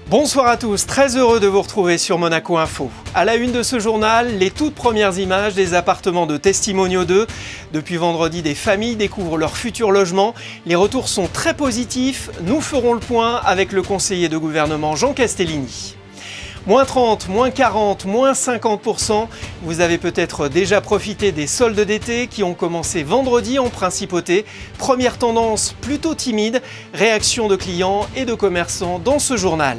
Bonsoir à tous, très heureux de vous retrouver sur Monaco Info. À la une de ce journal, les toutes premières images des appartements de Testimonio 2. Depuis vendredi, des familles découvrent leur futur logement. Les retours sont très positifs. Nous ferons le point avec le conseiller de gouvernement Jean Castellini. Moins 30, moins 40, moins 50%. Vous avez peut-être déjà profité des soldes d'été qui ont commencé vendredi en principauté. Première tendance plutôt timide, réaction de clients et de commerçants dans ce journal.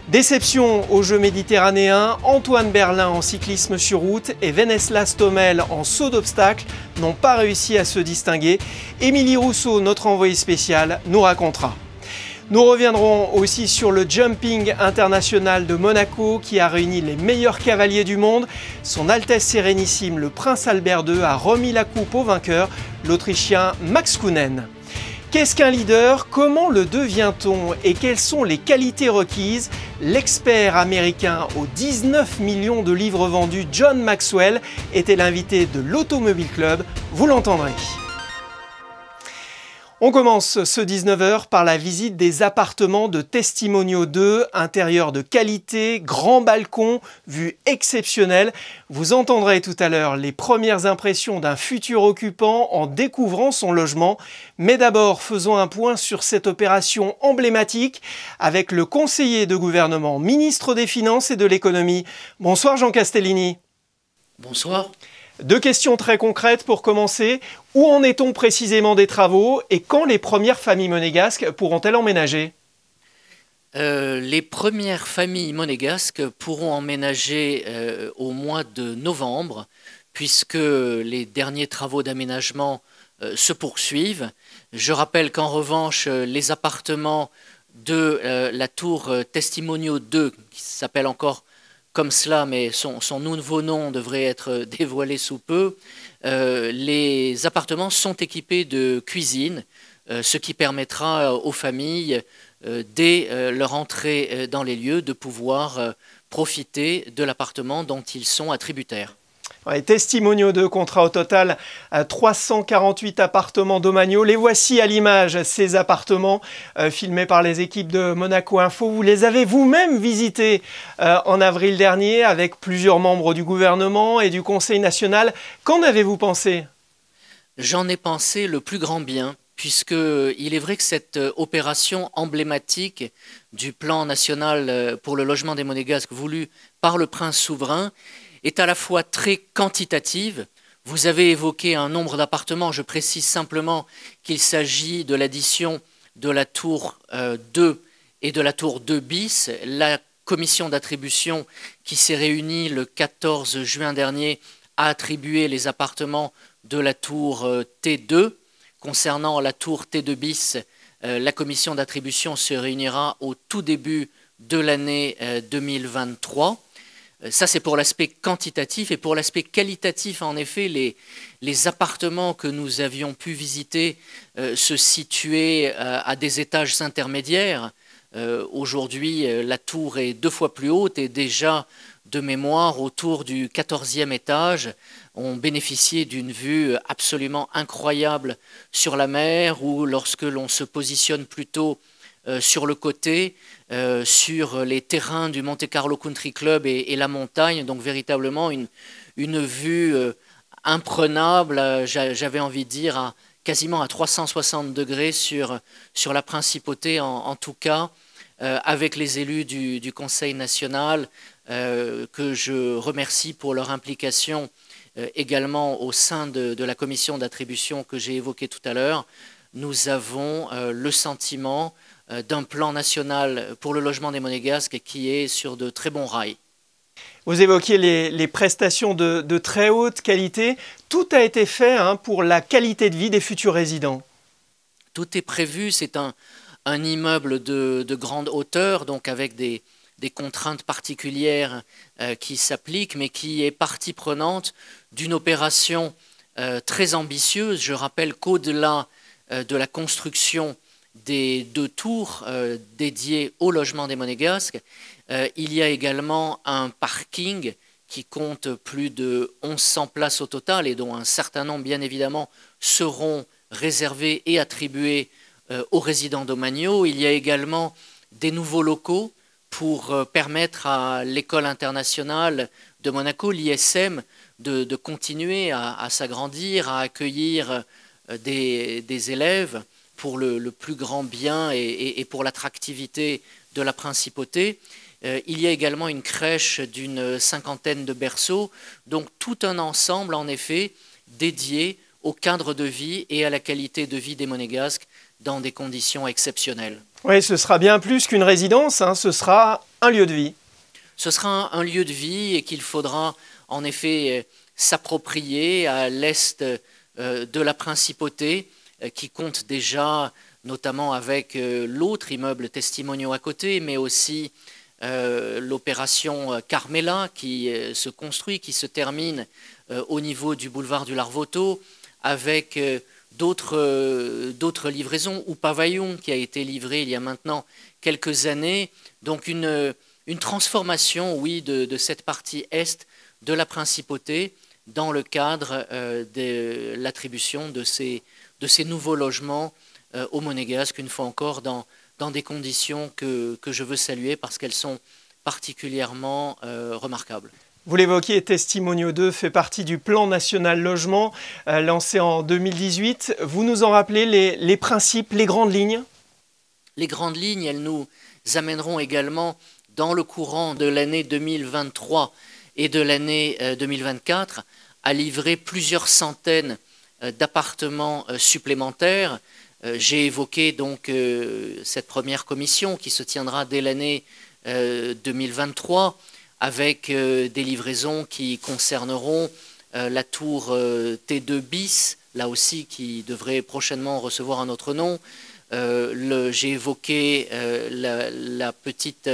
Déception aux Jeux méditerranéens, Antoine Berlin en cyclisme sur route et Veneslas Tomel en saut d'obstacle n'ont pas réussi à se distinguer. Émilie Rousseau, notre envoyée spéciale, nous racontera. Nous reviendrons aussi sur le jumping international de Monaco qui a réuni les meilleurs cavaliers du monde. Son Altesse Sérénissime, le Prince Albert II, a remis la coupe au vainqueur, l'Autrichien Max Kühnen. Qu'est-ce qu'un leader? Comment le devient-on? Et quelles sont les qualités requises? L'expert américain aux 19 millions de livres vendus, John Maxwell, était l'invité de l'Automobile Club. Vous l'entendrez. On commence ce 19h par la visite des appartements de Testimonio 2, intérieur de qualité, grand balcon, vue exceptionnelle. Vous entendrez tout à l'heure les premières impressions d'un futur occupant en découvrant son logement. Mais d'abord, faisons un point sur cette opération emblématique avec le conseiller de gouvernement, ministre des Finances et de l'Économie. Bonsoir Jean Castellini. Bonsoir. Deux questions très concrètes pour commencer. Où en est-on précisément des travaux et quand les premières familles monégasques pourront-elles emménager? Les premières familles monégasques pourront emménager au mois de novembre puisque les derniers travaux d'aménagement se poursuivent. Je rappelle qu'en revanche, les appartements de la tour Testimonio 2, qui s'appelle encore comme cela, mais son nouveau nom devrait être dévoilé sous peu, les appartements sont équipés de cuisine, ce qui permettra aux familles, dès leur entrée dans les lieux, de pouvoir profiter de l'appartement dont ils sont attributaires. Ouais, Testimonio 2 comptera au total 348 appartements domaniaux. Les voici à l'image, ces appartements filmés par les équipes de Monaco Info. Vous les avez vous-même visités en avril dernier avec plusieurs membres du gouvernement et du Conseil national. Qu'en avez-vous pensé? J'en ai pensé le plus grand bien, puisqu'il est vrai que cette opération emblématique du plan national pour le logement des Monégasques voulu par le prince souverain est à la fois très quantitative. Vous avez évoqué un nombre d'appartements, je précise simplement qu'il s'agit de l'addition de la tour 2 et de la tour 2 bis. La commission d'attribution qui s'est réunie le 14 juin dernier a attribué les appartements de la tour T2. Concernant la tour T2 bis, la commission d'attribution se réunira au tout début de l'année 2023. Ça, c'est pour l'aspect quantitatif. Et pour l'aspect qualitatif, en effet, les appartements que nous avions pu visiter se situaient à des étages intermédiaires. Aujourd'hui, la tour est 2 fois plus haute et déjà, de mémoire, autour du 14e étage, on bénéficiait d'une vue absolument incroyable sur la mer ou lorsque l'on se positionne plutôt sur le côté, sur les terrains du Monte Carlo Country Club et la montagne, donc véritablement une vue imprenable, j'avais envie de dire, quasiment à 360 degrés sur la principauté en tout cas, avec les élus du Conseil national, que je remercie pour leur implication également au sein de la commission d'attribution que j'ai évoquée tout à l'heure. Nous avons le sentiment d'un plan national pour le logement des Monégasques qui est sur de très bons rails. Vous évoquiez les prestations de très haute qualité. Tout a été fait pour la qualité de vie des futurs résidents. Tout est prévu. C'est un immeuble de grande hauteur, donc avec des contraintes particulières qui s'appliquent, mais qui est partie prenante d'une opération très ambitieuse. Je rappelle qu'au-delà de la construction des 2 tours dédiées au logement des Monégasques, il y a également un parking qui compte plus de 1100 places au total et dont un certain nombre, bien évidemment, seront réservées et attribuées aux résidents domaniaux. Il y a également des nouveaux locaux pour permettre à l'école internationale de Monaco, l'ISM, de continuer à s'agrandir, à accueillir des élèves pour le plus grand bien et pour l'attractivité de la principauté. Il y a également une crèche d'une 50aine de berceaux, donc tout un ensemble en effet dédié au cadre de vie et à la qualité de vie des Monégasques dans des conditions exceptionnelles. Oui, ce sera bien plus qu'une résidence, hein, ce sera un lieu de vie. Ce sera un lieu de vie et qu'il faudra en effet s'approprier à l'est de la principauté qui compte déjà notamment avec l'autre immeuble Testimonio à côté, mais aussi l'opération Carmela qui se construit, qui se termine au niveau du boulevard du Larvoto avec d'autres livraisons, ou Pavaillon qui a été livré il y a maintenant quelques années. Donc une transformation, oui, de cette partie est de la principauté dans le cadre de l'attribution de ces nouveaux logements aux Monégasques, une fois encore dans des conditions que je veux saluer parce qu'elles sont particulièrement remarquables. Vous l'évoquiez, Testimonio 2 fait partie du plan national logement lancé en 2018. Vous nous en rappelez les principes, les grandes lignes? Les grandes lignes, elles nous amèneront également dans le courant de l'année 2023 et de l'année 2024 à livrer plusieurs centaines d'appartements supplémentaires. J'ai évoqué donc cette première commission qui se tiendra dès l'année 2023 avec des livraisons qui concerneront la tour T2 bis, là aussi qui devrait prochainement recevoir un autre nom. J'ai évoqué la petite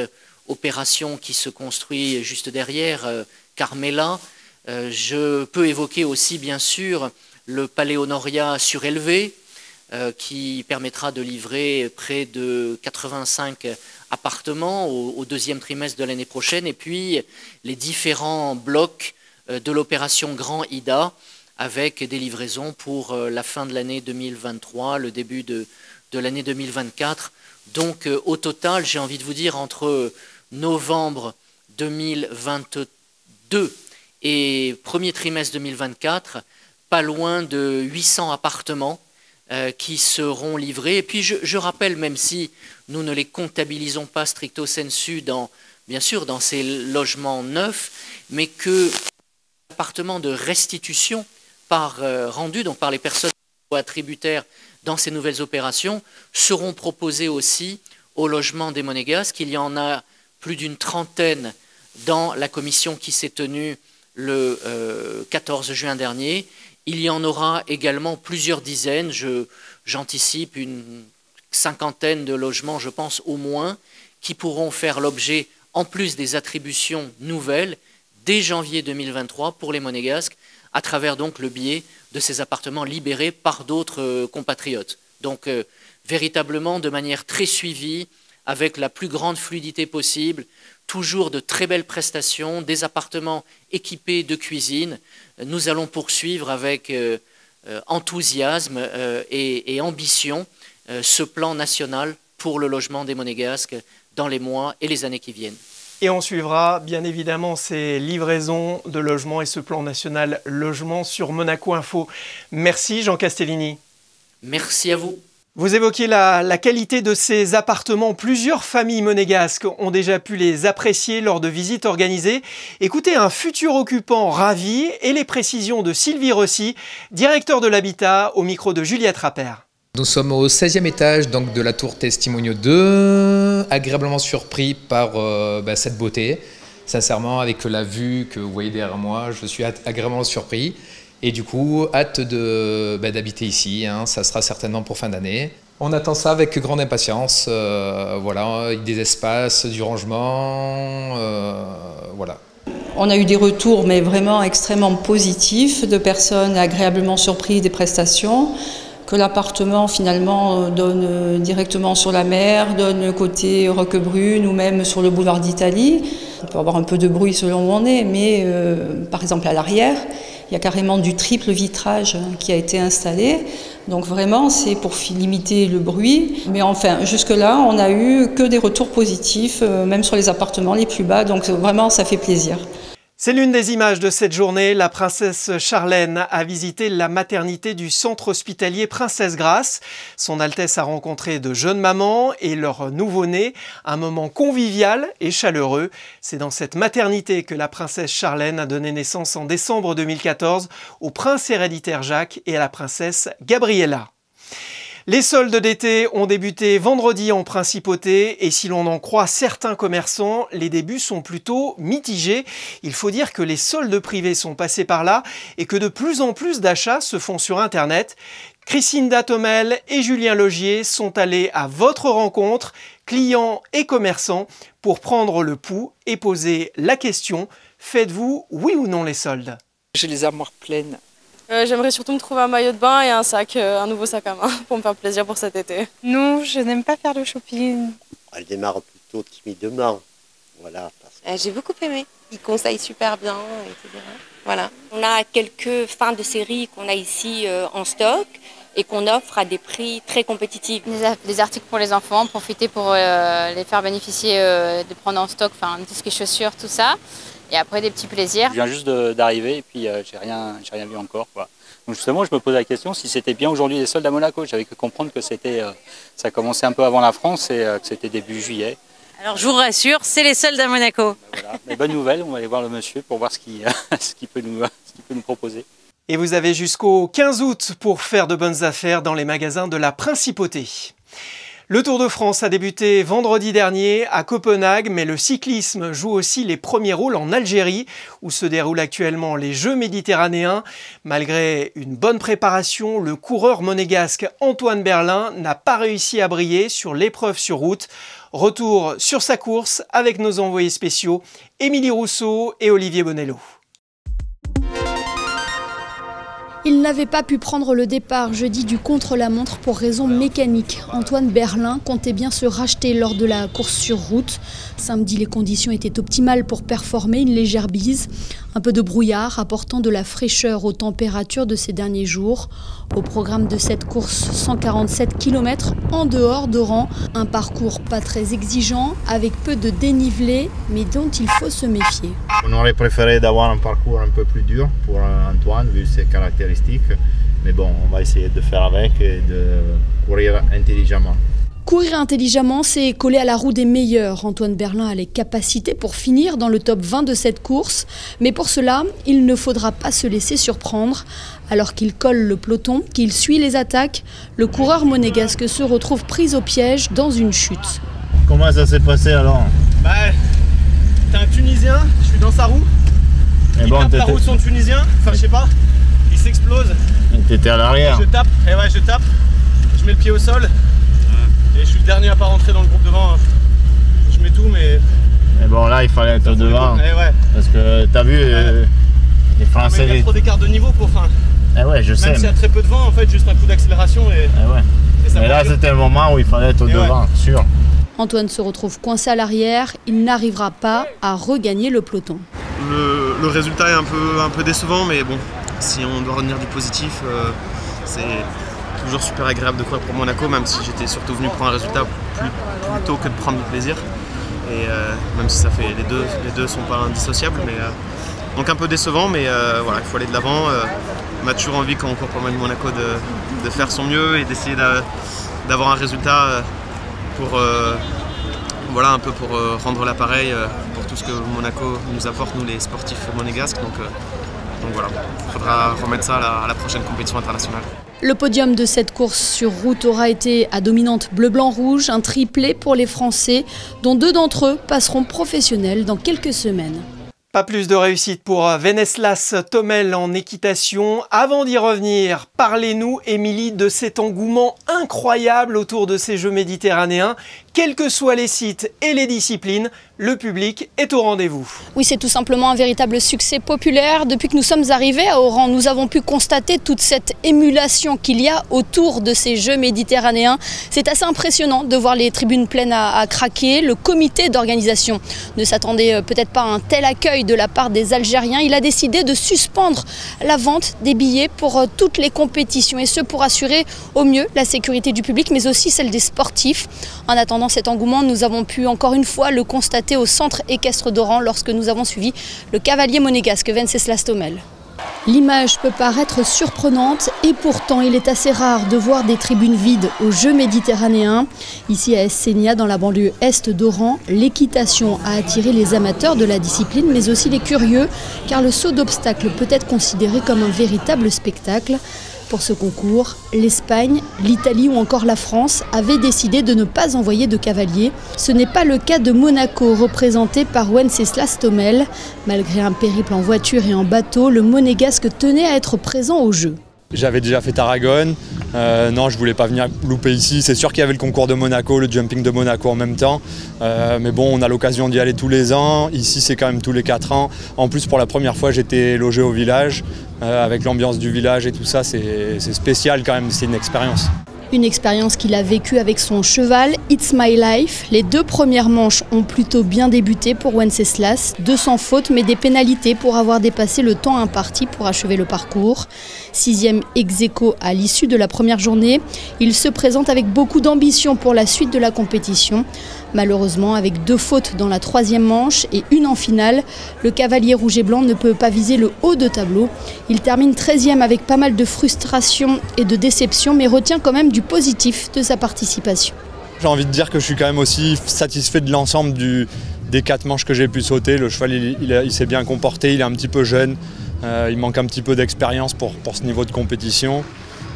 opération qui se construit juste derrière, Carmela. Je peux évoquer aussi bien sûr le Palais Honoria surélevé, qui permettra de livrer près de 85 appartements au deuxième trimestre de l'année prochaine, et puis les différents blocs de l'opération Grand Ida, avec des livraisons pour la fin de l'année 2023, le début de l'année 2024. Donc au total, j'ai envie de vous dire, entre novembre 2022 et premier trimestre 2024, pas loin de 800 appartements qui seront livrés. Et puis je rappelle, même si nous ne les comptabilisons pas stricto sensu bien sûr dans ces logements neufs, mais que les appartements de restitution rendus donc par les personnes attributaires dans ces nouvelles opérations seront proposés aussi au logement des Monégasques. Il y en a plus d'une trentaine dans la commission qui s'est tenue le 14 juin dernier. Il y en aura également plusieurs dizaines, j'anticipe une cinquantaine de logements, je pense au moins, qui pourront faire l'objet, en plus des attributions nouvelles, dès janvier 2023 pour les Monégasques, à travers donc le biais de ces appartements libérés par d'autres compatriotes. Donc véritablement de manière très suivie, avec la plus grande fluidité possible, toujours de très belles prestations, des appartements équipés de cuisine. Nous allons poursuivre avec enthousiasme et ambition ce plan national pour le logement des Monégasques dans les mois et les années qui viennent. Et on suivra bien évidemment ces livraisons de logements et ce plan national logement sur Monaco Info. Merci Jean Castellini. Merci à vous. Vous évoquiez la qualité de ces appartements. Plusieurs familles monégasques ont déjà pu les apprécier lors de visites organisées. Écoutez un futur occupant ravi et les précisions de Sylvie Rossi, directeur de l'habitat, au micro de Juliette Rappert. Nous sommes au 16e étage donc, de la tour Testimonio 2, agréablement surpris par cette beauté. Sincèrement, avec la vue que vous voyez derrière moi, je suis agréablement surpris. Et du coup, hâte d'habiter ici, hein. Ça sera certainement pour fin d'année. On attend ça avec grande impatience, voilà, des espaces, du rangement, voilà. On a eu des retours, mais vraiment extrêmement positifs, de personnes agréablement surprises des prestations, que l'appartement finalement donne directement sur la mer, donne côté Roquebrune ou même sur le boulevard d'Italie. On peut avoir un peu de bruit selon où on est, mais par exemple à l'arrière, il y a carrément du triple vitrage qui a été installé, Donc vraiment, c'est pour limiter le bruit. Mais enfin, jusque-là, on n'a eu que des retours positifs, même sur les appartements les plus bas. Donc vraiment, ça fait plaisir. C'est l'une des images de cette journée. La princesse Charlène a visité la maternité du centre hospitalier Princesse Grace. Son Altesse a rencontré de jeunes mamans et leur nouveau-né. Un moment convivial et chaleureux. C'est dans cette maternité que la princesse Charlène a donné naissance en décembre 2014 au prince héréditaire Jacques et à la princesse Gabriella. Les soldes d'été ont débuté vendredi en principauté et si l'on en croit certains commerçants, les débuts sont plutôt mitigés. Il faut dire que les soldes privés sont passés par là et que de plus en plus d'achats se font sur Internet. Christine Datomel et Julien Logier sont allés à votre rencontre, clients et commerçants, pour prendre le pouls et poser la question « Faites-vous oui ou non les soldes ?» J'ai les armoires pleines. J'aimerais surtout me trouver un maillot de bain et un sac, un nouveau sac à main pour me faire plaisir pour cet été. Non, je n'aime pas faire le shopping. Elle démarre plutôt timidement. Voilà. J'ai beaucoup aimé. Ils conseillent super bien, etc. Voilà. On a quelques fins de série qu'on a ici en stock et qu'on offre à des prix très compétitifs. Des articles pour les enfants, profiter pour les faire bénéficier de prendre en stock, enfin tout ce qui est chaussures, tout ça. Et après des petits plaisirs. Je viens juste d'arriver et puis j'ai rien vu encore, quoi. Donc justement, je me posais la question si c'était bien aujourd'hui les soldes à Monaco. J'avais cru comprendre que ça commençait un peu avant la France et que c'était début juillet. Alors je vous rassure, c'est les soldes à Monaco. Voilà. Mais bonne nouvelle, on va aller voir le monsieur pour voir ce qu'il peut nous proposer. Et vous avez jusqu'au 15 août pour faire de bonnes affaires dans les magasins de la Principauté. Le Tour de France a débuté vendredi dernier à Copenhague, mais le cyclisme joue aussi les premiers rôles en Algérie, où se déroulent actuellement les Jeux méditerranéens. Malgré une bonne préparation, le coureur monégasque Antoine Berlin n'a pas réussi à briller sur l'épreuve sur route. Retour sur sa course avec nos envoyés spéciaux Émilie Rousseau et Olivier Bonello. Il n'avait pas pu prendre le départ jeudi du contre-la-montre pour raison mécanique. Antoine Berlin comptait bien se racheter lors de la course sur route. Samedi, les conditions étaient optimales pour performer, une légère bise, un peu de brouillard apportant de la fraîcheur aux températures de ces derniers jours. Au programme de cette course, 147 km en dehors d'Oran, un parcours pas très exigeant, avec peu de dénivelé, mais dont il faut se méfier. On aurait préféré d'avoir un parcours un peu plus dur pour Antoine, vu ses caractéristiques. Mais bon, on va essayer de faire avec et de courir intelligemment. Courir intelligemment, c'est coller à la roue des meilleurs. Antoine Berlin a les capacités pour finir dans le top 20 de cette course. Mais pour cela, il ne faudra pas se laisser surprendre. Alors qu'il colle le peloton, qu'il suit les attaques, le coureur monégasque se retrouve pris au piège dans une chute. Comment ça s'est passé alors? T'es un Tunisien, je suis dans sa roue. Il tape la roue de son Tunisien, enfin je sais pas, il s'explose. T'étais à l'arrière. Je tape, et ouais je tape, je mets le pied au sol. Et je suis le dernier à pas rentrer dans le groupe devant. Je mets tout, mais bon, là, il fallait être devant. Ouais. Parce que t'as vu, les Français. Il y a trop d'écart de niveau pour. Ouais, je sais. Même s'il y a très peu de vent, en fait, juste un coup d'accélération. Mais là, c'était le moment où il fallait être devant, sûr. Antoine se retrouve coincé à l'arrière. Il n'arrivera pas à regagner le peloton. Le résultat est un peu décevant, mais bon, si on doit retenir du positif, c'est toujours super agréable de courir pour Monaco, même si j'étais surtout venu pour un résultat plutôt que de prendre du plaisir. Et même si ça fait les deux sont pas indissociables, mais donc un peu décevant, mais voilà, il faut aller de l'avant. On a toujours envie quand on court pour Monaco de faire son mieux et d'essayer d'avoir un résultat pour voilà, un peu pour rendre l'appareil pour tout ce que Monaco nous apporte, nous les sportifs monégasques. Donc voilà, il faudra remettre ça à la prochaine compétition internationale. Le podium de cette course sur route aura été à dominante bleu-blanc-rouge, un triplé pour les Français, dont 2 d'entre eux passeront professionnels dans quelques semaines. Pas plus de réussite pour Veneslas Tomel en équitation. Avant d'y revenir, parlez-nous, Émilie, de cet engouement incroyable autour de ces Jeux méditerranéens. Quels que soient les sites et les disciplines, le public est au rendez-vous. Oui, c'est tout simplement un véritable succès populaire. Depuis que nous sommes arrivés à Oran, nous avons pu constater toute cette émulation qu'il y a autour de ces Jeux méditerranéens. C'est assez impressionnant de voir les tribunes pleines à craquer. Le comité d'organisation ne s'attendait peut-être pas à un tel accueil de la part des Algériens. Il a décidé de suspendre la vente des billets pour toutes les compétitions, et ce pour assurer au mieux la sécurité du public, mais aussi celle des sportifs. En attendant cet engouement, nous avons pu encore une fois le constater au centre équestre d'Oran lorsque nous avons suivi le cavalier monégasque Venceslas Tomel. L'image peut paraître surprenante et pourtant il est assez rare de voir des tribunes vides aux Jeux méditerranéens. Ici à Essenia, dans la banlieue est d'Oran, l'équitation a attiré les amateurs de la discipline mais aussi les curieux, car le saut d'obstacle peut être considéré comme un véritable spectacle. Pour ce concours, l'Espagne, l'Italie ou encore la France avaient décidé de ne pas envoyer de cavaliers. Ce n'est pas le cas de Monaco, représenté par Wenceslas Tomel. Malgré un périple en voiture et en bateau, le monégasque tenait à être présent au jeu. J'avais déjà fait Tarragone, non je voulais pas venir louper ici, c'est sûr qu'il y avait le concours de Monaco, le jumping de Monaco en même temps, mais bon on a l'occasion d'y aller tous les ans, ici c'est quand même tous les 4 ans, en plus pour la première fois j'étais logé au village, avec l'ambiance du village et tout ça c'est spécial quand même, c'est une expérience. Une expérience qu'il a vécue avec son cheval, It's My Life. Les 2 premières manches ont plutôt bien débuté pour Wenceslas. 200 fautes, mais des pénalités pour avoir dépassé le temps imparti pour achever le parcours. 6e ex-aequo à l'issue de la première journée. Il se présente avec beaucoup d'ambition pour la suite de la compétition. Malheureusement, avec 2 fautes dans la 3e manche et 1 en finale, le cavalier rouge et blanc ne peut pas viser le haut de tableau. Il termine 13e avec pas mal de frustration et de déception, mais retient quand même du positif de sa participation. J'ai envie de dire que je suis quand même aussi satisfait de l'ensemble des 4 manches que j'ai pu sauter. Le cheval il s'est bien comporté, il est un petit peu jeune, il manque un petit peu d'expérience pour ce niveau de compétition.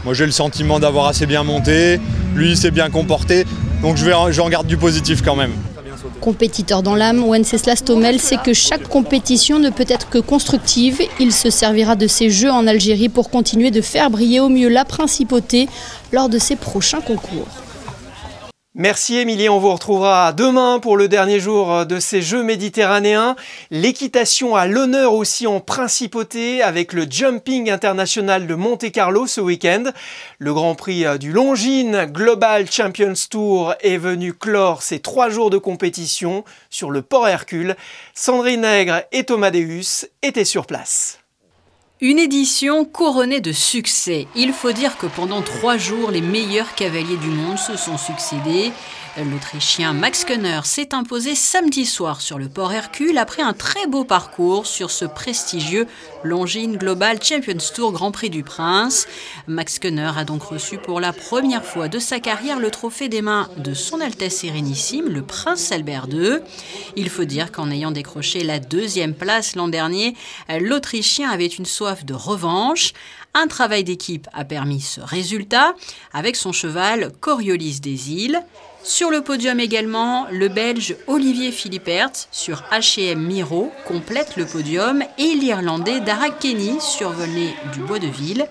Moi j'ai le sentiment d'avoir assez bien monté, lui il s'est bien comporté, donc j'en garde du positif quand même. Compétiteur dans l'âme, Wenceslas Tomel sait que chaque compétition ne peut être que constructive. Il se servira de ces Jeux en Algérie pour continuer de faire briller au mieux la principauté lors de ses prochains concours. Merci Émilie, on vous retrouvera demain pour le dernier jour de ces Jeux méditerranéens. L'équitation à l'honneur aussi en principauté avec le Jumping International de Monte-Carlo ce week-end. Le Grand Prix du Longines Global Champions Tour est venu clore ces 3 jours de compétition sur le Port Hercule. Sandrine Nègre et Thomas Deus étaient sur place. Une édition couronnée de succès. Il faut dire que pendant 3 jours, les meilleurs cavaliers du monde se sont succédés. L'Autrichien Max Könner s'est imposé samedi soir sur le Port Hercule après un très beau parcours sur ce prestigieux Longines Global Champions Tour Grand Prix du Prince. Max Könner a donc reçu pour la première fois de sa carrière le trophée des mains de son Altesse Sérénissime, le Prince Albert II. Il faut dire qu'en ayant décroché la 2e place l'an dernier, l'Autrichien avait une soif de revanche. Un travail d'équipe a permis ce résultat avec son cheval Coriolis des Îles. Sur le podium également, le Belge Olivier Philippert sur H&M Miro complète le podium et l'Irlandais Dara Kenny sur Volney du Bois de Ville.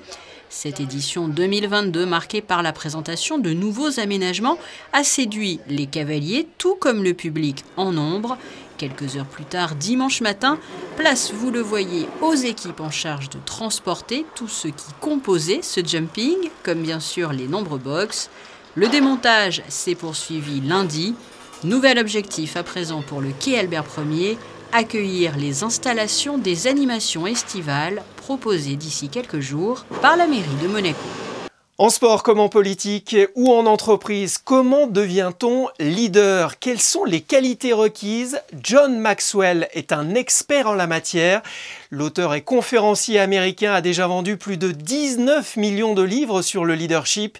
Cette édition 2022, marquée par la présentation de nouveaux aménagements, a séduit les cavaliers tout comme le public en nombre. Quelques heures plus tard, dimanche matin, place, vous le voyez, aux équipes en charge de transporter tout ce qui composait ce jumping, comme bien sûr les nombreux box. Le démontage s'est poursuivi lundi. Nouvel objectif à présent pour le quai Albert Ier, accueillir les installations des animations estivales proposées d'ici quelques jours par la mairie de Monaco. En sport comme en politique ou en entreprise, comment devient-on leader? Quelles sont les qualités requises? John Maxwell est un expert en la matière. L'auteur et conférencier américain a déjà vendu plus de 19 millions de livres sur le leadership.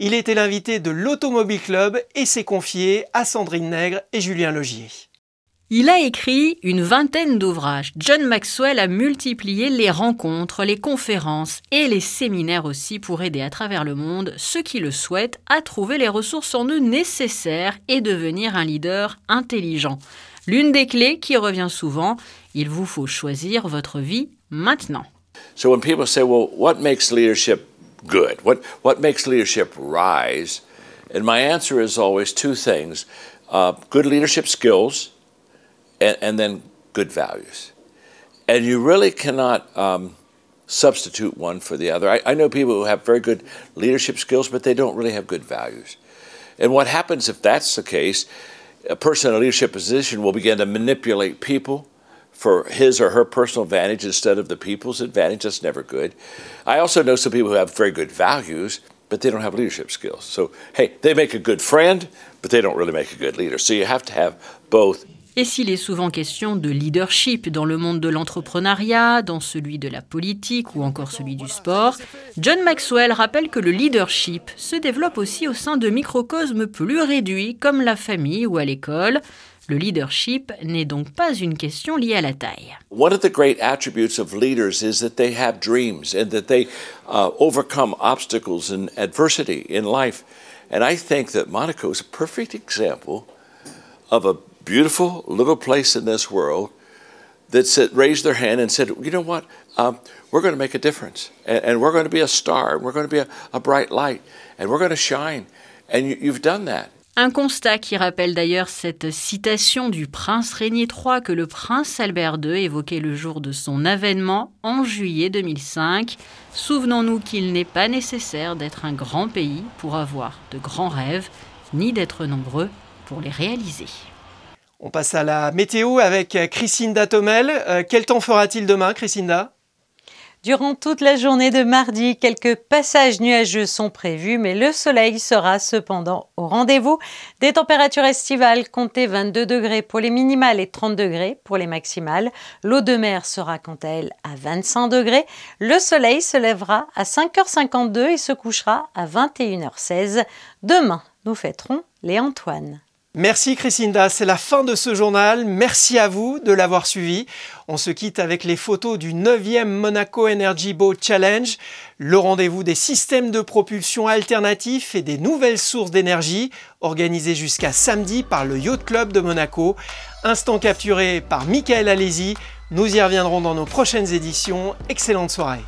Il était l'invité de l'Automobile Club et s'est confié à Sandrine Nègre et Julien Logier. Il a écrit une 20aine d'ouvrages. John Maxwell a multiplié les rencontres, les conférences et les séminaires aussi pour aider à travers le monde ceux qui le souhaitent à trouver les ressources en eux nécessaires et devenir un leader intelligent. L'une des clés qui revient souvent, il vous faut choisir votre vie maintenant. So when people say, well, what makes leadership good? What makes leadership rise? And my answer is always two things, good leadership skills and then good values. And you really cannot substitute one for the other. I know people who have very good leadership skills, but they don't really have good values. And what happens if that's the case, a person in a leadership position will begin to manipulate people for his or her personal advantage instead of the people's advantage. That's never good. I also know some people who have very good values, but they don't have leadership skills. So, hey, they make a good friend, but they don't really make a good leader. So you have to have both. Et s'il est souvent question de leadership dans le monde de l'entrepreneuriat, dans celui de la politique ou encore celui du sport, John Maxwell rappelle que le leadership se développe aussi au sein de microcosmes plus réduits comme la famille ou à l'école. Le leadership n'est donc pas une question liée à la taille. One of the great attributes of leaders is that they have dreams and that they overcome obstacles and adversity in life. And I think that Monaco is a perfect example of a beautiful little place in this world that raised their hand and said, you know what, we're going to make a difference, and we're going to be a star, and we're going to be a bright light, and we're going to shine. And you've done that. Un constat qui rappelle d'ailleurs cette citation du prince Régnier III que le prince Albert II évoquait le jour de son avènement en juillet 2005. Souvenons-nous qu'il n'est pas nécessaire d'être un grand pays pour avoir de grands rêves, ni d'être nombreux pour les réaliser. On passe à la météo avec Chrisinda Thomel. Quel temps fera-t-il demain, Chrisinda ? Durant toute la journée de mardi, quelques passages nuageux sont prévus, mais le soleil sera cependant au rendez-vous. Des températures estivales, comptez 22 degrés pour les minimales et 30 degrés pour les maximales. L'eau de mer sera quant à elle à 25 degrés. Le soleil se lèvera à 5h52 et se couchera à 21h16. Demain, nous fêterons les Antoine. Merci Chrisinda, c'est la fin de ce journal. Merci à vous de l'avoir suivi. On se quitte avec les photos du 9e Monaco Energy Boat Challenge, le rendez-vous des systèmes de propulsion alternatifs et des nouvelles sources d'énergie, organisé jusqu'à samedi par le Yacht Club de Monaco. Instant capturé par Michael Alési. Nous y reviendrons dans nos prochaines éditions. Excellente soirée.